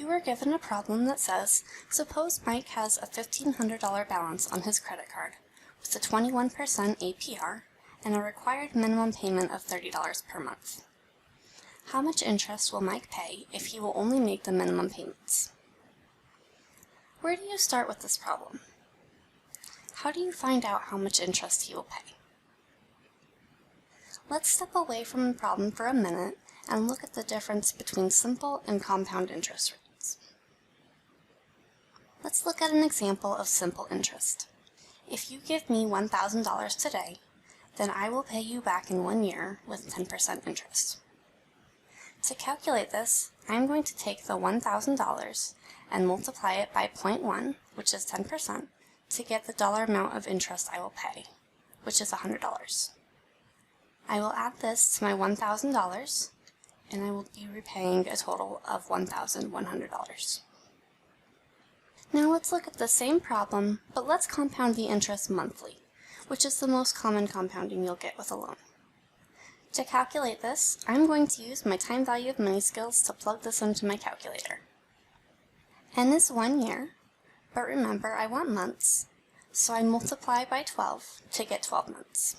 You are given a problem that says, suppose Mike has a $1,500 balance on his credit card with a 21% APR and a required minimum payment of $30 per month. How much interest will Mike pay if he will only make the minimum payments? Where do you start with this problem? How do you find out how much interest he will pay? Let's step away from the problem for a minute and look at the difference between simple and compound interest rates. Let's look at an example of simple interest. If you give me $1,000 today, then I will pay you back in 1 year with 10% interest. To calculate this, I'm going to take the $1,000 and multiply it by 0.1, which is 10%, to get the dollar amount of interest I will pay, which is $100. I will add this to my $1,000, and I will be repaying a total of $1,100. Now let's look at the same problem, but let's compound the interest monthly, which is the most common compounding you'll get with a loan. To calculate this, I'm going to use my time value of money skills to plug this into my calculator. N is 1 year, but remember I want months, so I multiply by 12 to get 12 months.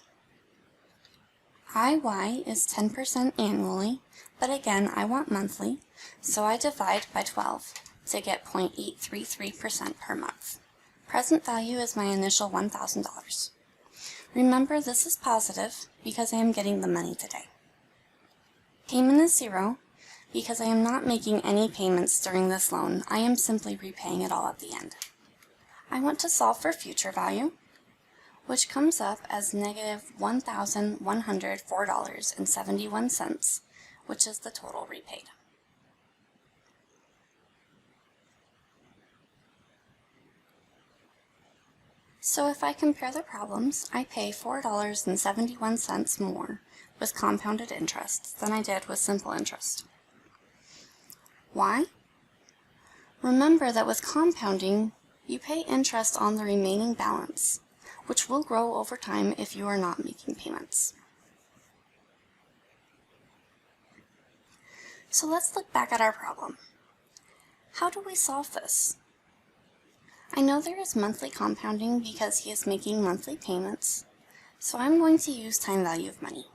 IY is 10% annually, but again I want monthly, so I divide by 12 to get 0.833% per month. Present value is my initial $1,000. Remember, this is positive because I am getting the money today. Payment is 0 because I am not making any payments during this loan. I am simply repaying it all at the end. I want to solve for future value, which comes up as negative $1,104.71, which is the total repaid. So if I compare the problems, I pay $4.71 more with compounded interest than I did with simple interest. Why? Remember that with compounding, you pay interest on the remaining balance, which will grow over time if you are not making payments. So let's look back at our problem. How do we solve this? I know there is monthly compounding because he is making monthly payments, so I'm going to use time value of money.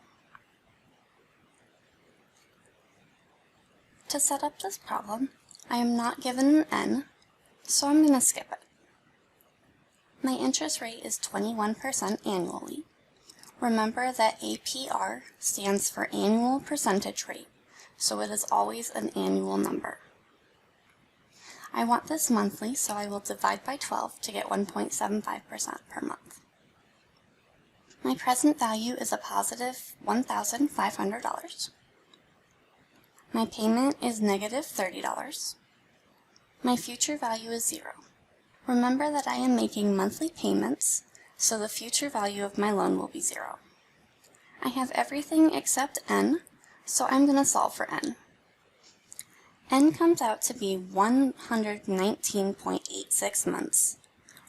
To set up this problem, I am not given an N, so I'm going to skip it. My interest rate is 21% annually. Remember that APR stands for annual percentage rate, so it is always an annual number. I want this monthly, so I will divide by 12 to get 1.75% per month. My present value is a positive $1,500. My payment is negative $30. My future value is 0. Remember that I am making monthly payments, so the future value of my loan will be 0. I have everything except N, so I'm going to solve for N. N comes out to be 119.86 months,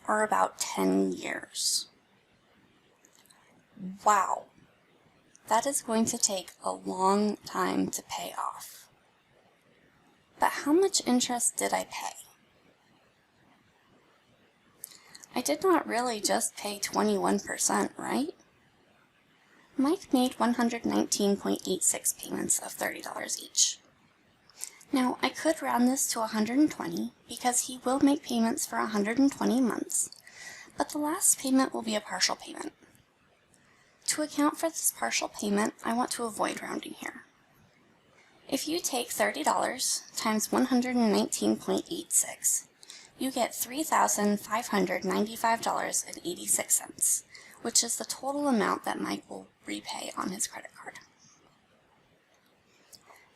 or about 10 years. Wow! That is going to take a long time to pay off. But how much interest did I pay? I did not really just pay 21%, right? Mike made 119.86 payments of $30 each. Now, I could round this to 120 because he will make payments for 120 months, but the last payment will be a partial payment. To account for this partial payment, I want to avoid rounding here. If you take $30 times 119.86, you get $3,595.86, which is the total amount that Mike will repay on his credit card.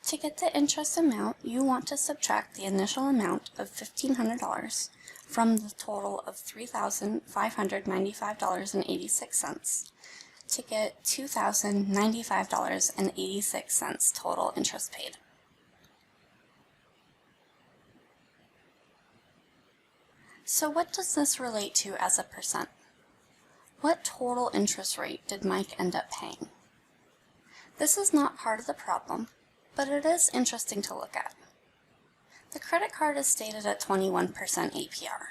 To get the interest amount, you want to subtract the initial amount of $1,500 from the total of $3,595.86 to get $2,095.86 total interest paid. So what does this relate to as a percent? What total interest rate did Mike end up paying? This is not part of the problem, but it is interesting to look at. The credit card is stated at 21% APR.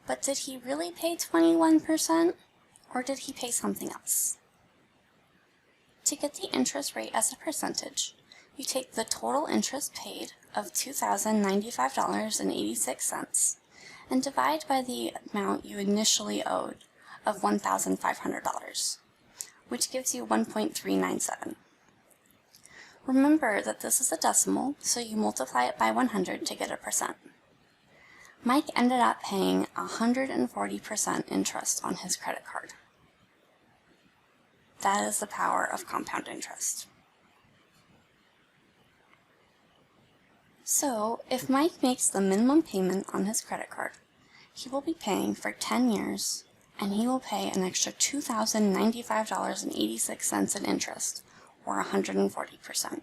But did he really pay 21%, or did he pay something else? To get the interest rate as a percentage, you take the total interest paid of $2,095.86 and divide by the amount you initially owed of $1,500, which gives you 1.397. Remember that this is a decimal, so you multiply it by 100 to get a percent. Mike ended up paying 140% interest on his credit card. That is the power of compound interest. So, if Mike makes the minimum payment on his credit card, he will be paying for 10 years, and he will pay an extra $2,095.86 in interest, or 140%.